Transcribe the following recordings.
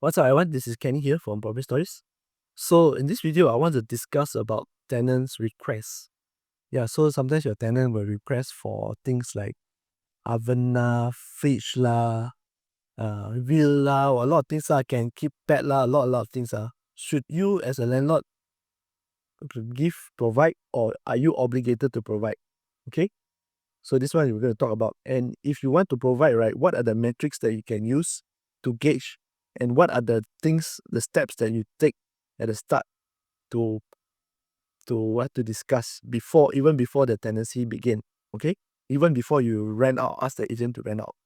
What's up everyone, this is Kenny here from Problem Stories. So in this video, I want to discuss about tenants' requests. Yeah, so sometimes your tenant will request for things like oven lah, fridge lah, wheel lah, or a lot of things lah, can keep pet lah, a lot of things lah. Should you as a landlord provide, or are you obligated to provide? Okay, so this one we're going to talk about. And if you want to provide, right, what are the metrics that you can use to gauge, and what are the things, the steps that you take at the start to discuss even before the tenancy begin. Okay, even before you rent out, ask the agent to rent out.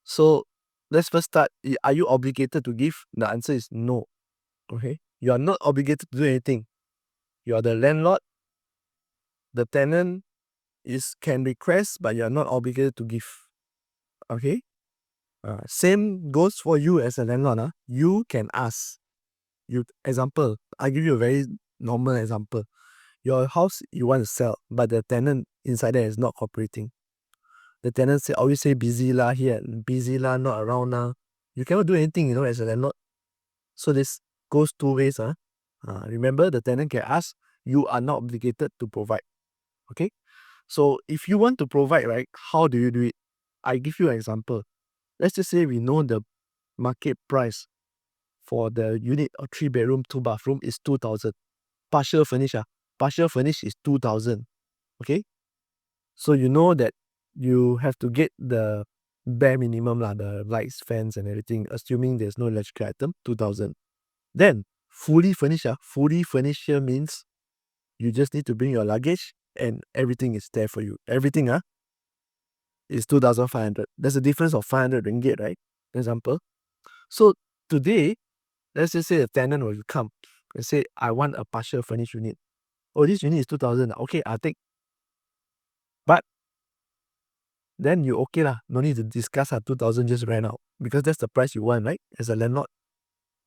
So let's first start. Are you obligated to give? The answer is no. Okay, you are not obligated to do anything. You are the landlord. The tenant can request, but you are not obligated to give. Okay, same goes for you as a landlord. You can ask. Example, I give you a very normal example. Your house you want to sell, but the tenant inside there is not cooperating. The tenant always say busy lah here, busy lah, not around now. You cannot do anything, as a landlord. So this goes two ways. Remember, the tenant can ask. You are not obligated to provide. Okay. So if you want to provide, right, how do you do it? I give you an example. Let's just say we know the market price for the unit of 3-bedroom, 2-bathroom is 2,000. Partial furnish. Partial furnish is 2,000. Okay. So you know that you have to get the bare minimum lah, the lights, fans and everything, assuming there's no electrical item, 2,000. Then fully furnished. Fully furnished here means you just need to bring your luggage and everything is there for you. Everything is 2,500. There's a difference of 500 ringgit, right? Example. So today, let's just say a tenant will come and say, I want a partial furnished unit. Oh, this unit is 2,000. Okay, I'll take. But then you okay lah. No need to discuss 2,000, just rent out. Because that's the price you want, right? As a landlord.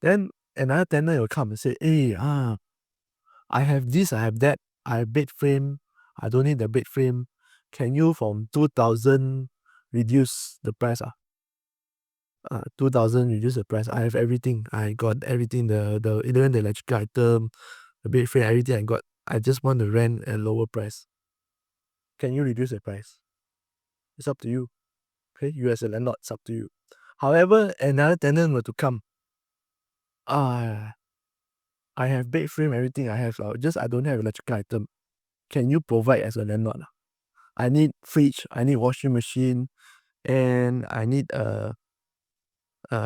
Then another tenant will come and say, hey, I have this, I have that. I have bed frame. I don't need the bed frame. Can you from 2,000 reduce the price? 2,000 reduce the price. I have everything. I got everything. Even the electrical item, the bed frame, everything I got. I just want to rent at a lower price. Can you reduce the price? It's up to you. Okay, you as a landlord, it's up to you. However, another tenant were to come. I have bed frame, everything I have. I don't have electrical item. Can you provide as a landlord? I need fridge, I need washing machine, and I need a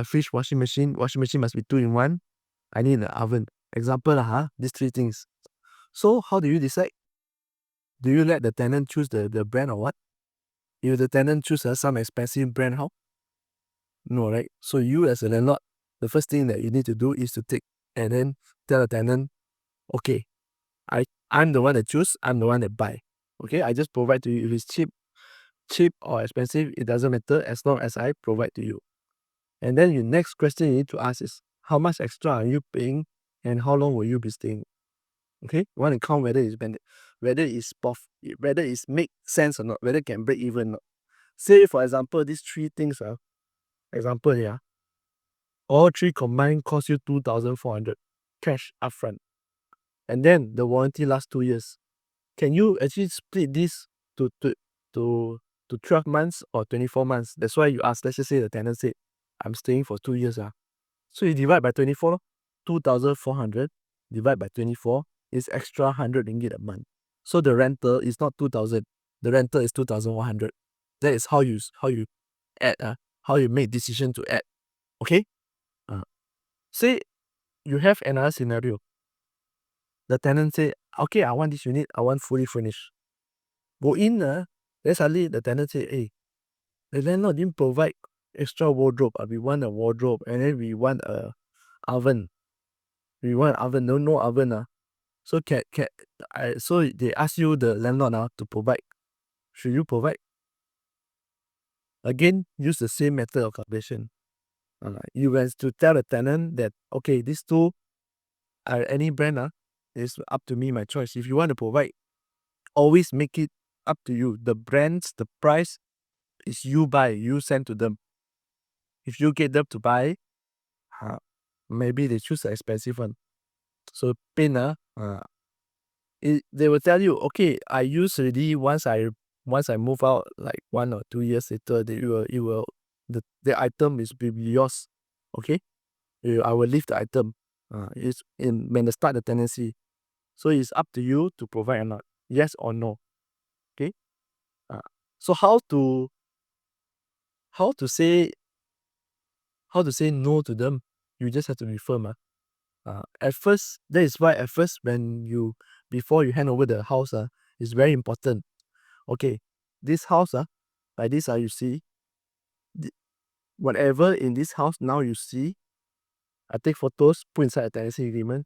fridge, washing machine. Washing machine must be 2-in-1. I need an oven. Example these three things. So how do you decide? Do you let the tenant choose the brand or what? If the tenant chooses some expensive brand, how? No, right? So you as a landlord, the first thing that you need to do is to take and then tell the tenant, okay, I'm the one that choose, I'm the one that buy. Okay, I just provide to you. If it's cheap or expensive, it doesn't matter as long as I provide to you. And then your next question you need to ask is, how much extra are you paying and how long will you be staying? Okay, you want to count whether it's make sense or not, whether it can break even or not. Say for example, these three things example here, all three combined cost you 2,400 cash upfront, and then the warranty lasts 2 years. Can you actually split this to 12 months or 24 months? That's why you ask. Let's just say the tenant said, I'm staying for 2 years. So you divide by 24, 2,400 divide by 24 is extra 100 ringgit a month. So the rental is not 2,000. The rental is 2,100. That is how you add. How you make decision to add. Okay. Say you have another scenario. The tenant say, okay, I want this unit. I want fully furnished. Go in. Then suddenly the tenant say, hey, the landlord didn't provide extra wardrobe. We want a wardrobe, and then we want a oven. We want oven. No oven. So so they ask you, the landlord, to provide. Should you provide? Again, use the same method of calculation. You have to tell the tenant that, okay, these two are any brand. It's up to me, my choice. If you want to provide, always make it up to you. The brands, the price is you buy, you send to them. If you get them to buy, maybe they choose the expensive one. So paint, they will tell you, okay, I use already. Once I move out, like 1 or 2 years later, the item will be yours. Okay, I will leave the item. It's in when they start the tenancy. So it's up to you to provide or not. Yes or no. Okay. Uh, so how to say no to them? You just have to be firm. At first, that is why at first before you hand over the house, it's very important. Okay, this house, like this, you see, whatever in this house now you see, I take photos, put inside a tenancy agreement.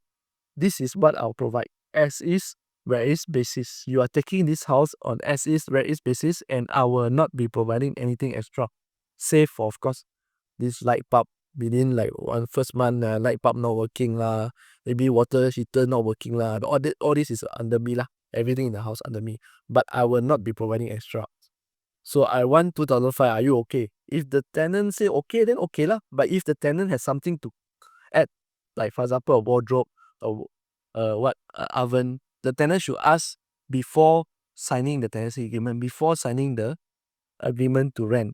This is what I'll provide. As is, where is basis. You are taking this house on as is, where is basis, and I will not be providing anything extra. Save for, of course, this light bulb within like first month, light bulb not working lah. Maybe water heater not working lah. All this is under me lah. Everything in the house under me. But I will not be providing extra. So I want 2005. Are you okay? If the tenant say okay, then okay lah. But if the tenant has something to add, like for example a wardrobe, oven, the tenant should ask before signing the tenancy agreement, before signing the agreement to rent.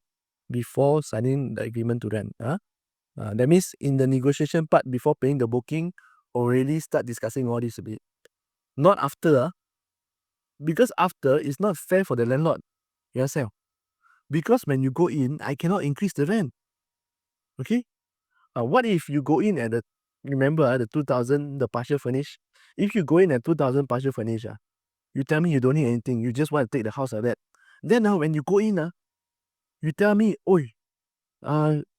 Before signing the agreement to rent. That means in the negotiation part, before paying the booking, already start discussing all this a bit. Not after, because after it's not fair for the landlord. You understand? Because when you go in, I cannot increase the rent. Okay? What if you go in at remember the 2000, the partial furnish? If you go in at 2000 partial furnish, you tell me you don't need anything, you just want to take the house like that. Then when you go in, you tell me, oi,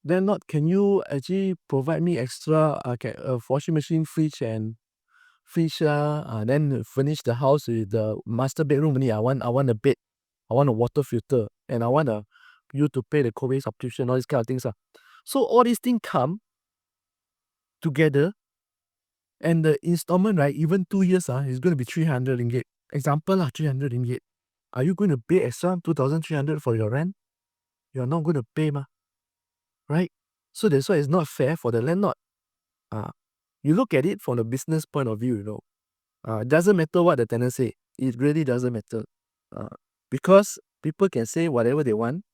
then can you actually provide me extra washing machine, fridge, then furnish the house with the master bedroom only. I want a bed, I want a water filter, and I want you to pay the COVID subscription, all these kind of things. So all these things come together, and the installment, right, even 2 years, is going to be 300 ringgit. Example, 300 ringgit. Are you going to pay extra 2,300 for your rent? You're not going to pay, right? So that's why it's not fair for the landlord. You look at it from the business point of view, it doesn't matter what the tenant say. It really doesn't matter. Because people can say whatever they want,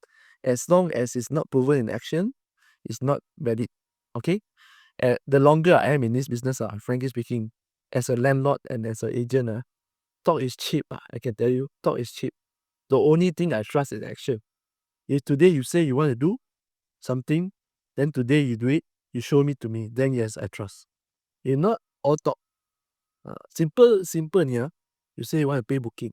as long as it's not proven in action, it's not valid. Okay? The longer I am in this business, frankly speaking, as a landlord and as an agent, talk is cheap. I can tell you, talk is cheap. The only thing I trust is action. If today you say you want to do something, then today you do it, you show me to me, then yes, I trust. If not, all talk. Simple here. You say you want to pay booking.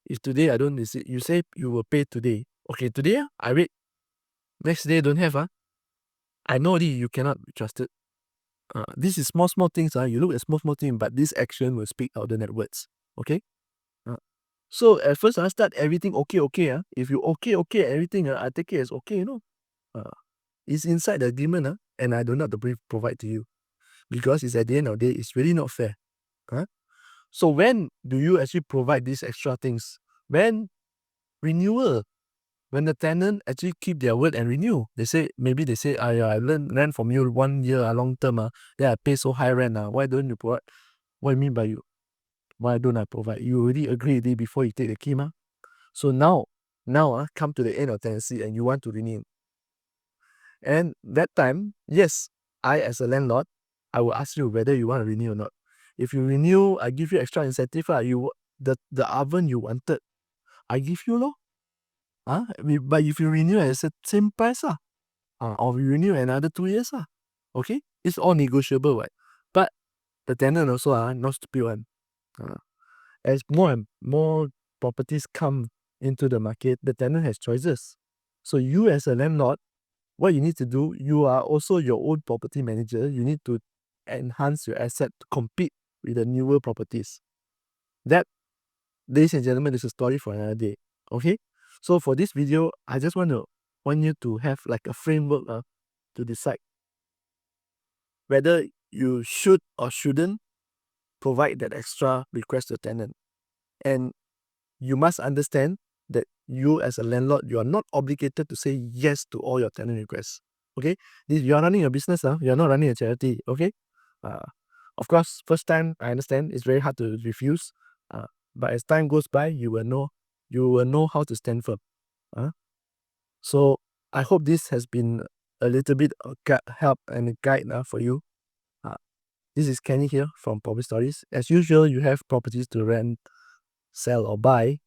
If today I don't receive, you say you will pay today. Okay, today I wait. Next day don't have. I know already you cannot be trusted. This is small things. You look at small things, but this action will speak out the net words. Okay? So at first I start everything okay. If you okay everything, I take it as okay, It's inside the agreement, and I do not provide to you. Because it's at the end of the day, it's really not fair. So when do you actually provide these extra things? When renewal. When the tenant actually keep their word and renew. Maybe they say, I rent from you 1 year, long term, then I pay so high rent. Why don't you provide? What do you mean by you? Why don't I provide? You already agreed before you take the key, So now, come to the end of tenancy and you want to renew. And that time, yes, I as a landlord, I will ask you whether you want to renew or not. If you renew, I give you extra incentive. The oven you wanted, I give you lor. But if you renew at the same price, or you renew another 2 years, okay? It's all negotiable, right? But the tenant also not stupid one. As more and more properties come into the market, the tenant has choices. So you as a landlord, what you need to do, you are also your own property manager. You need to enhance your asset to compete with the newer properties. That, ladies and gentlemen, is a story for another day. Okay? So for this video, I just want you to have like a framework to decide whether you should or shouldn't provide that extra request to tenant. And you must understand that you as a landlord, you are not obligated to say yes to all your tenant requests. Okay, you are running a business now. You are not running a charity. Okay, uh, of course, first time I understand it's very hard to refuse. But as time goes by, you will know. You will know how to stand firm. So I hope this has been a little bit of help and a guide for you. Uh, this is Kenny here from Property Stories. As usual, you have properties to rent, sell, or buy.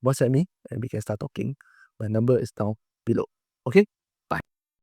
WhatsApp me and we can start talking. My number is down below. Okay.